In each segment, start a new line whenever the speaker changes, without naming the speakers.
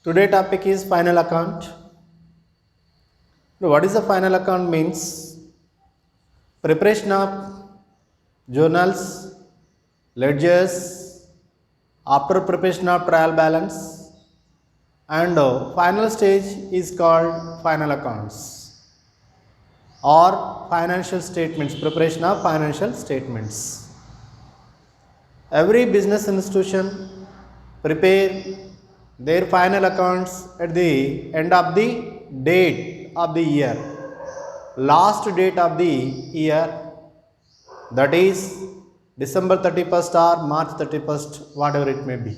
Today topic is final account. Now, what is a final account means? Preparation of journals, ledgers, after preparation of trial balance, and final stage is called final accounts or financial statements. Preparation of financial statements. Every business institution prepare their final accounts at the end of the date of the year, last date of the year, that is December 31st or March 31st, whatever it may be.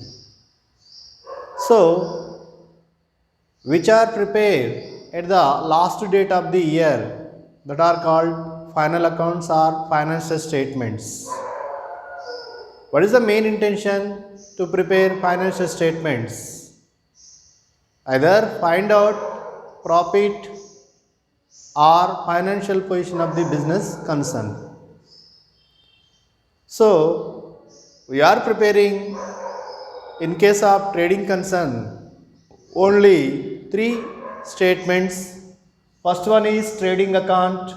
So, which are prepared at the last date of the year, that are called final accounts or financial statements. What is the main intention to prepare financial statements? Either find out profit or financial position of the business concern. So, we are preparing, in case of trading concern, only three statements. First one is trading account,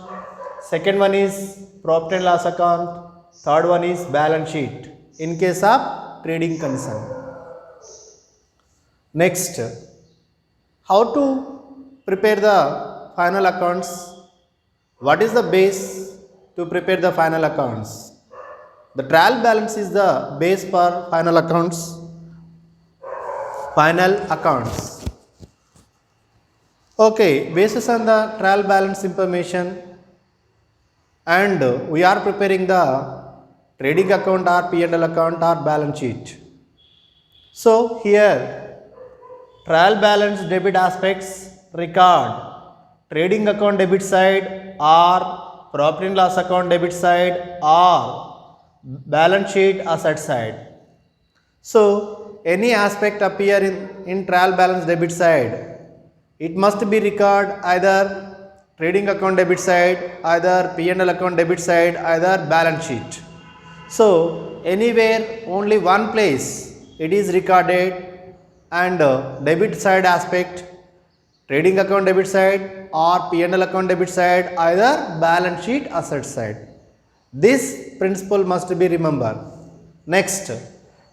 second one is profit and loss account, third one is balance sheet in case of trading concern. Next, how to prepare the final accounts? What is the base to prepare the final accounts? The trial balance is the base for final accounts. Final accounts. Okay, basis on the trial balance information, and we are preparing the trading account or P&L account or balance sheet. So here trial balance debit aspects record trading account debit side or profit and loss account debit side or balance sheet asset side. So any aspect appear in trial balance debit side, it must be record either trading account debit side, either P&L account debit side, either balance sheet. So anywhere only one place it is recorded, and debit side aspect, trading account debit side or P&L account debit side, either balance sheet asset side. This principle must be remembered. Next,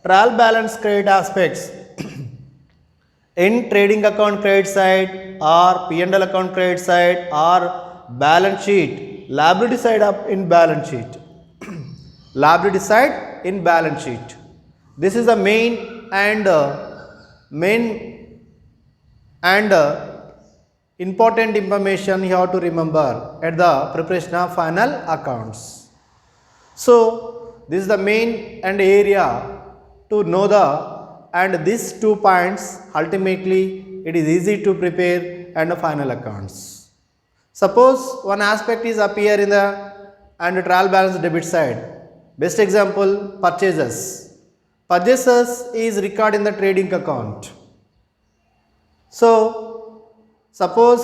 trial balance credit aspects in trading account credit side or P&L account credit side or balance sheet, liability side up in balance sheet. Liability side in balance sheet. This is the main and important information you have to remember at the preparation of final accounts. So this is the main and area to know and these 2 points, ultimately it is easy to prepare and final accounts. Suppose one aspect is appear in the and trial balance debit side. Best example, purchases. Purchases is recorded in the trading account. So suppose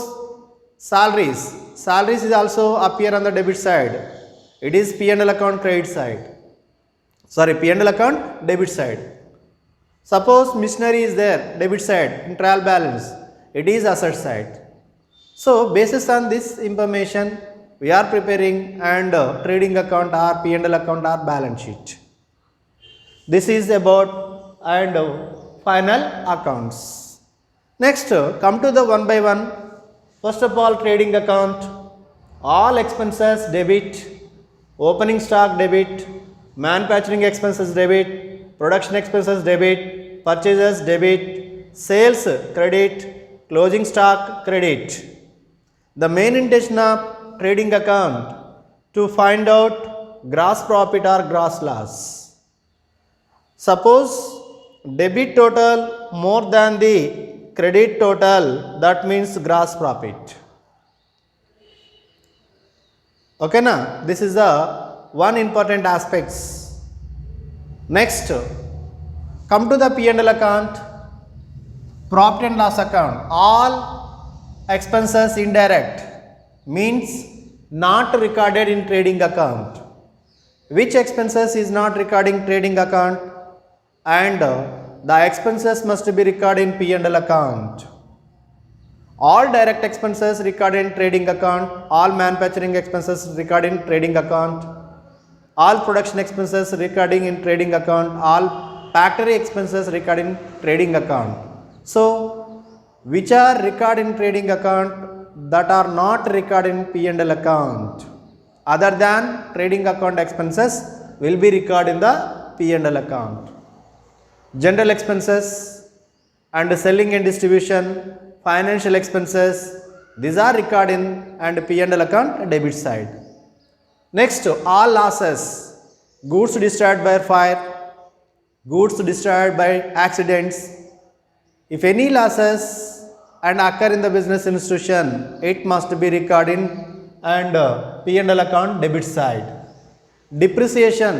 salaries is also appear on the debit side. It is P&L account credit side. P&L account debit side. Suppose machinery is there, debit side in trial balance, it is asset side. So basis on this information, we are preparing and trading account or P&L account or balance sheet. This is about and final accounts. Next, come to the one by one. First of all, trading account, all expenses debit, opening stock debit, manufacturing expenses debit, production expenses debit, purchases debit, sales credit, closing stock credit. The main intention of trading account to find out gross profit or gross loss. Suppose debit total more than the credit total, that means gross profit. Okay na? This is the one important aspects. Next, come to the P&L account, profit and loss account. All expenses indirect means not recorded in trading account. Which expenses is not recording trading account? And the expenses must be recorded in P&L account. All direct expenses recorded in trading account, all manufacturing expenses recorded in trading account, all production expenses recording in trading account, all factory expenses recorded in trading account. So, which are recorded in trading account that are not recorded in P&L account? Other than trading account expenses will be recorded in the P&L account. General expenses and selling and distribution, financial expenses, these are recorded in and P&L account debit side. Next, all losses, goods destroyed by fire, goods destroyed by accidents. If any losses and occur in the business institution, it must be recorded in and P&L account debit side. Depreciation,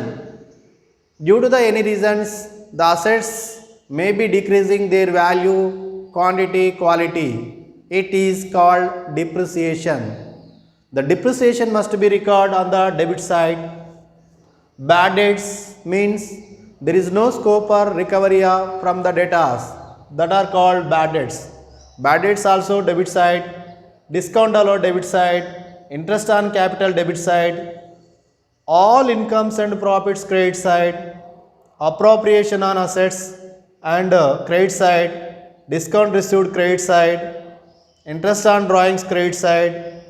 due to the any reasons, the assets may be decreasing their value, quantity, quality. It is called depreciation. The depreciation must be recorded on the debit side. Bad debts means there is no scope for recovery from the debtors, that are called bad debts. Bad debts also debit side. Discount allowed debit side. Interest on capital debit side. All incomes and profits credit side. Appropriation on assets and credit side. Discount received credit side. Interest on drawings credit side.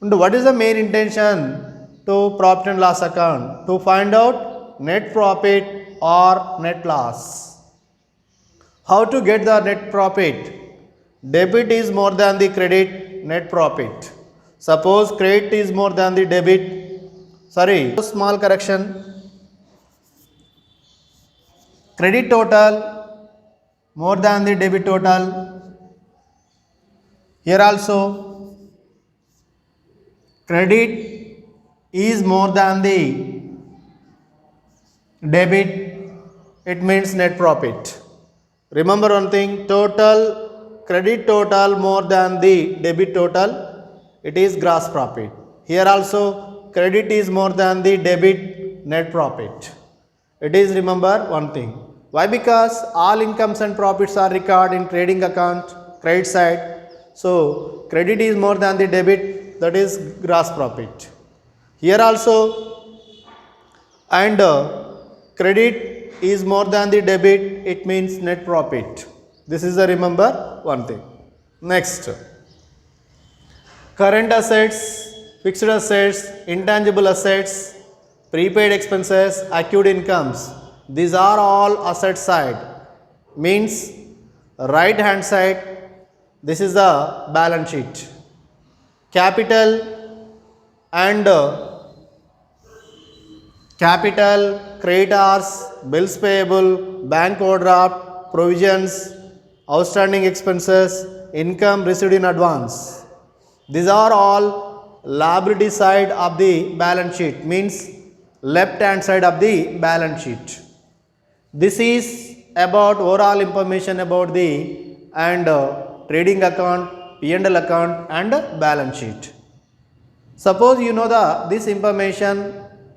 And what is the main intention to profit and loss account? To find out net profit or net loss. How to get the net profit? Debit is more than the credit, net profit. Suppose credit is more than the debit. Sorry, small correction. Credit total more than the debit total. Here also credit is more than the debit, it means net profit. Remember one thing, total credit total more than the debit total, it is gross profit. Here also credit is more than the debit, net profit. It is, remember one thing. Why? Because all incomes and profits are recorded in trading account, credit side. So credit is more than the debit, that is gross profit. Here also, and credit is more than the debit, it means net profit. This is the, remember one thing. Next, current assets, fixed assets, intangible assets, prepaid expenses, accrued incomes. These are all asset side, means right hand side. This is the balance sheet. Capital and capital, creditors, bills payable, bank overdraft, provisions, outstanding expenses, income received in advance. These are all liability side of the balance sheet, means left hand side of the balance sheet. This is about overall information about the and trading account, P&L account and balance sheet. Suppose you know this information,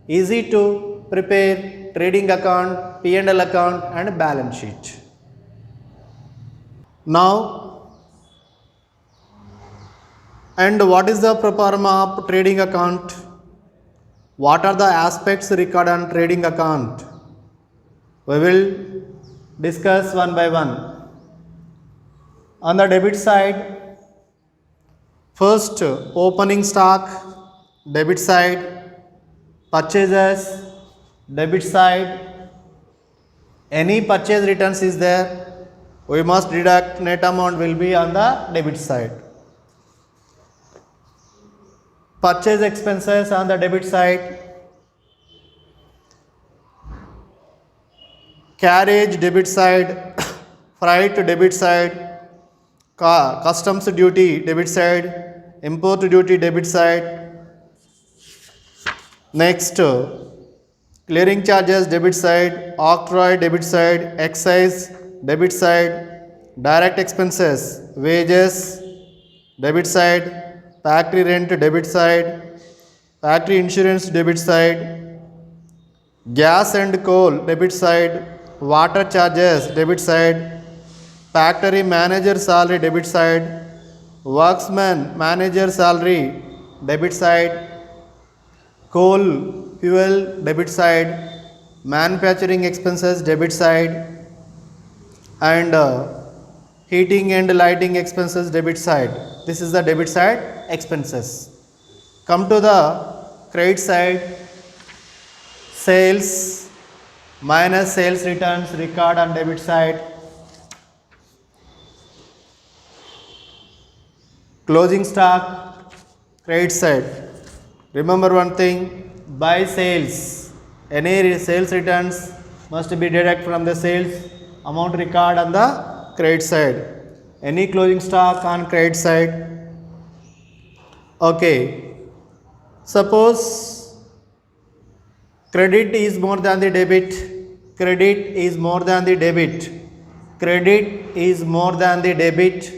easy to prepare trading account, P&L account and balance sheet. Now, and what is the pro forma of trading account? What are the aspects recorded on trading account? We will discuss one by one. On the debit side, first opening stock, debit side, purchases, debit side. Any purchase returns is there, we must deduct, net amount will be on the debit side. Purchase expenses on the debit side. Carriage debit side, freight debit side, customs duty debit side, import duty debit side. Next, clearing charges debit side, octroi debit side, excise debit side, direct expenses, wages debit side, factory rent debit side, factory insurance debit side, gas and coal debit side, water charges debit side, factory manager salary debit side, worksman manager salary debit side, coal fuel debit side, manufacturing expenses debit side, and heating and lighting expenses debit side. This is the debit side expenses. Come to the credit side, sales minus sales returns record on debit side, closing stock credit side. Remember one thing, by sales, any sales returns must be deducted from the sales amount record on the credit side. Any closing stock on credit side. Okay, suppose credit is more than the debit, credit is more than the debit, credit is more than the debit,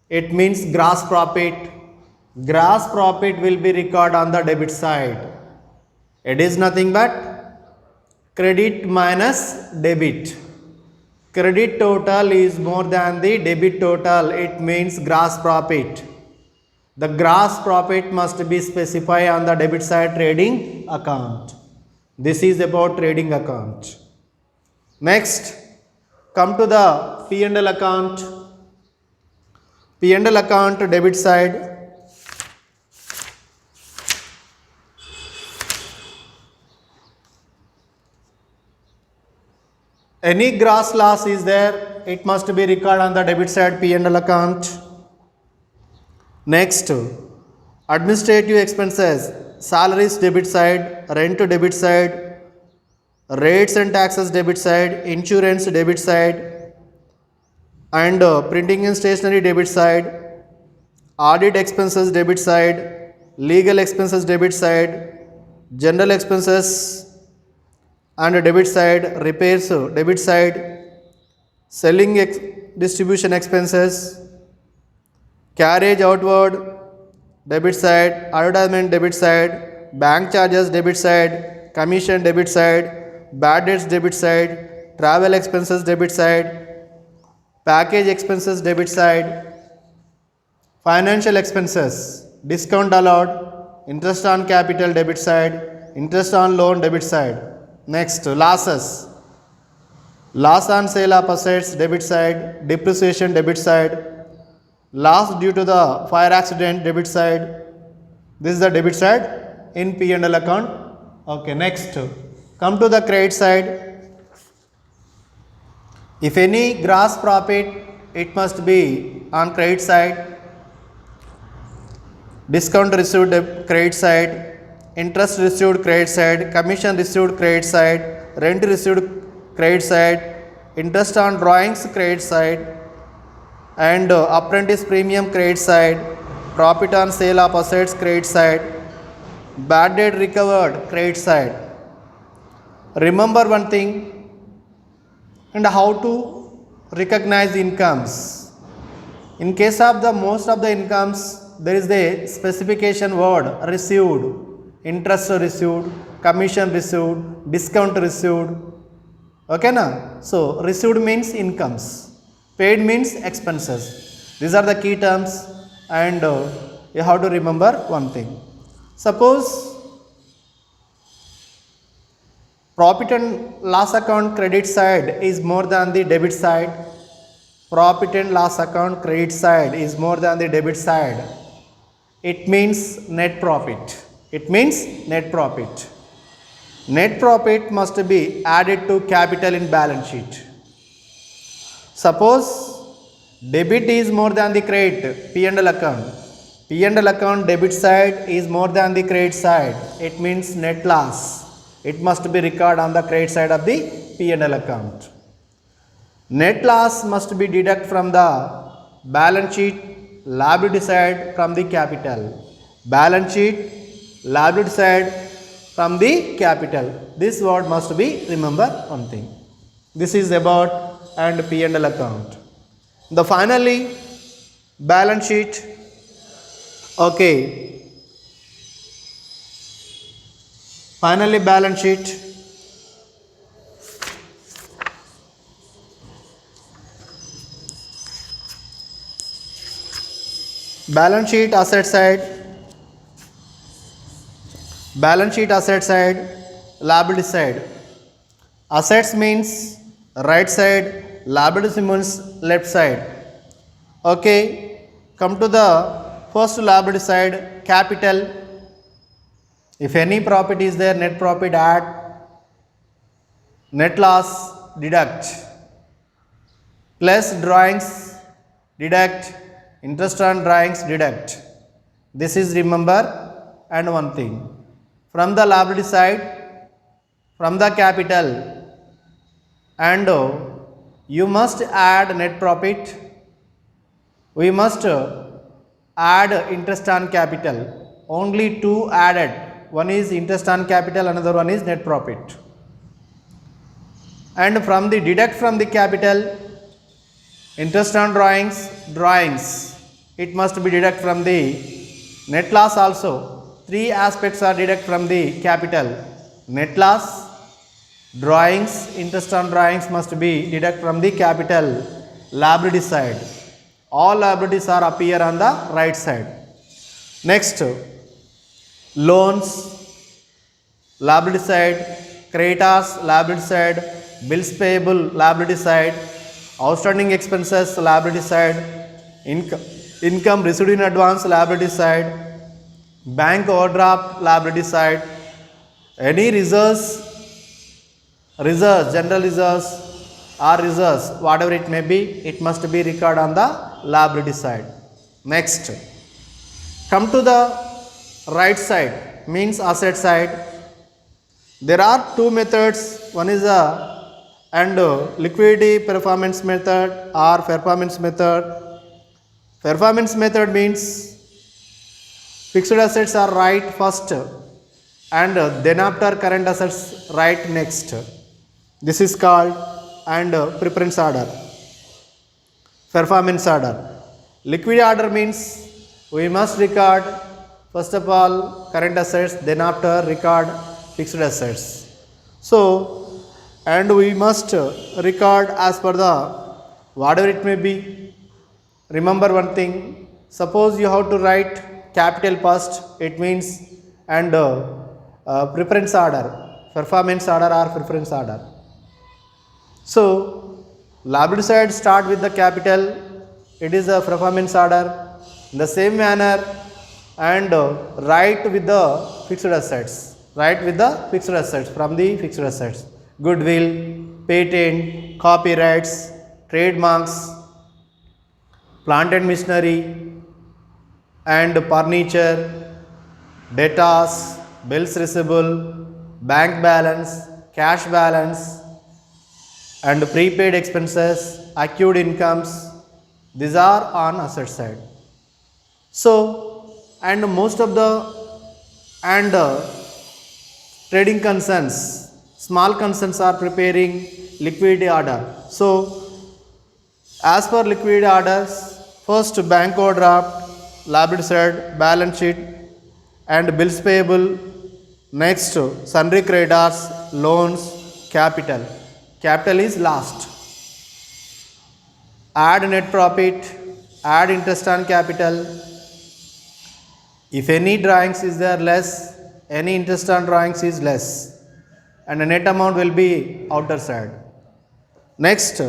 it means gross profit. Gross profit will be recorded on the debit side. It is nothing but credit minus debit. Credit total is more than the debit total, it means gross profit. The gross profit must be specified on the debit side trading account. This is about trading account. Next, come to the P&L account. P&L account debit side. Any gross loss is there, it must be recorded on the debit side P&L account. Next, administrative expenses, salaries debit side, rent debit side, rates and taxes debit side, insurance debit side, and printing and stationery debit side, audit expenses debit side, legal expenses debit side, general expenses and debit side, repairs debit side, selling distribution expenses, carriage outward debit side, advertisement debit side, bank charges debit side, commission debit side, bad debts debit side, travel expenses debit side, package expenses debit side, financial expenses, discount allowed, interest on capital debit side, interest on loan debit side. Next, losses, loss on sale of assets debit side, depreciation debit side, loss due to the fire accident debit side. This is the debit side in P&L account. Okay, next, come to the credit side. If any gross profit, it must be on credit side, discount received credit side, interest received credit side, commission received credit side, rent received credit side, interest on drawings credit side, and apprentice premium credit side, profit on sale of assets credit side, bad debt recovered credit side. Remember one thing, and how to recognize incomes. In case of the most of the incomes, there is the specification word received, interest received, commission received, discount received. Okay na? So received means incomes, paid means expenses. These are the key terms, and you have to remember one thing. Suppose profit and loss account credit side is more than the debit side. Profit and loss account credit side is more than the debit side. It means net profit. It means net profit. Net profit must be added to capital in balance sheet. Suppose debit is more than the credit, P&L account. P&L account debit side is more than the credit side. It means net loss. It must be recorded on the credit side of the P&L account. Net loss must be deducted from the balance sheet, liability side from the capital. Balance sheet, liability side from the capital. This word must be remember one thing. This is about and P&L account. The finally balance sheet. Okay. Finally balance sheet. balance sheet asset side, balance sheet asset side, liability side. Assets means right side, liabilities means left side. Okay, come to the first liability side, capital. If any profit is there, net profit add, net loss deduct, plus drawings deduct, interest on drawings deduct. This is remember. And one thing, from the liability side, from the capital, and you must add net profit, we must add interest on capital. Only two added, one is interest on capital, another one is net profit. And from the deduct from the capital, interest on drawings, it must be deduct from the net loss also. Three aspects are deduct from the capital: net loss, drawings, interest on drawings must be deduct from the capital liability side. All liabilities are appear on the right side. Next, loans liability side, creditors liability side, bills payable liability side, outstanding expenses liability side, income received in advance liability side, bank overdraft liability side, any reserves, general reserves or reserves, whatever it may be, it must be recorded on the liability side. Next, come to the right side, means asset side. There are two methods. One is liquidity performance method or performance method. Performance method means fixed assets are right first and then after current assets right next. This is called and preference order, performance order. Liquid order means we must record first of all current assets, then after record fixed assets. So, and we must record as per the whatever it may be. Remember one thing, suppose you have to write capital first, it means and preference order, performance order or preference order. So, liability side start with the capital, it is a performance order. In the same manner, and write with the fixed assets, write with the fixed assets, from the fixed assets, goodwill, patent, copyrights, trademarks, plant and machinery, and furniture, debtors, bills receivable, bank balance, cash balance, and prepaid expenses, accrued incomes. These are on asset side. So, and most of the and trading concerns, small concerns are preparing liquidity order. So, as per liquidity orders, first bank overdraft, liability side, balance sheet, and bills payable. Next, sundry creditors, loans, capital. Capital is last. Add net profit, add interest on capital. If any drawings is there less, any interest on drawings is less, and the net amount will be outer side. Next,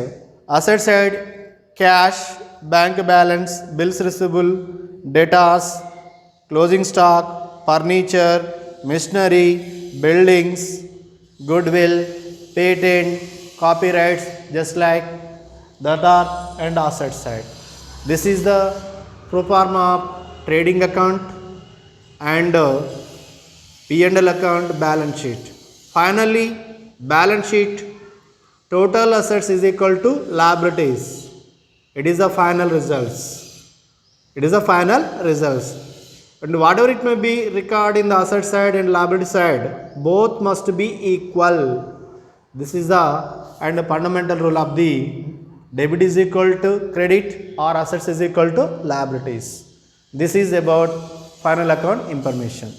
asset side, cash, bank balance, bills receivable, debtors, closing stock, furniture, machinery, buildings, goodwill, patent, copyrights, just like that are and asset side. This is the pro forma of trading account and P&L account, balance sheet. Finally, balance sheet, total assets is equal to liabilities. It is the final results. It is the final results. And whatever it may be recorded in the asset side and liability side, both must be equal. This is the and the fundamental rule of the debit is equal to credit or assets is equal to liabilities. This is about final account information.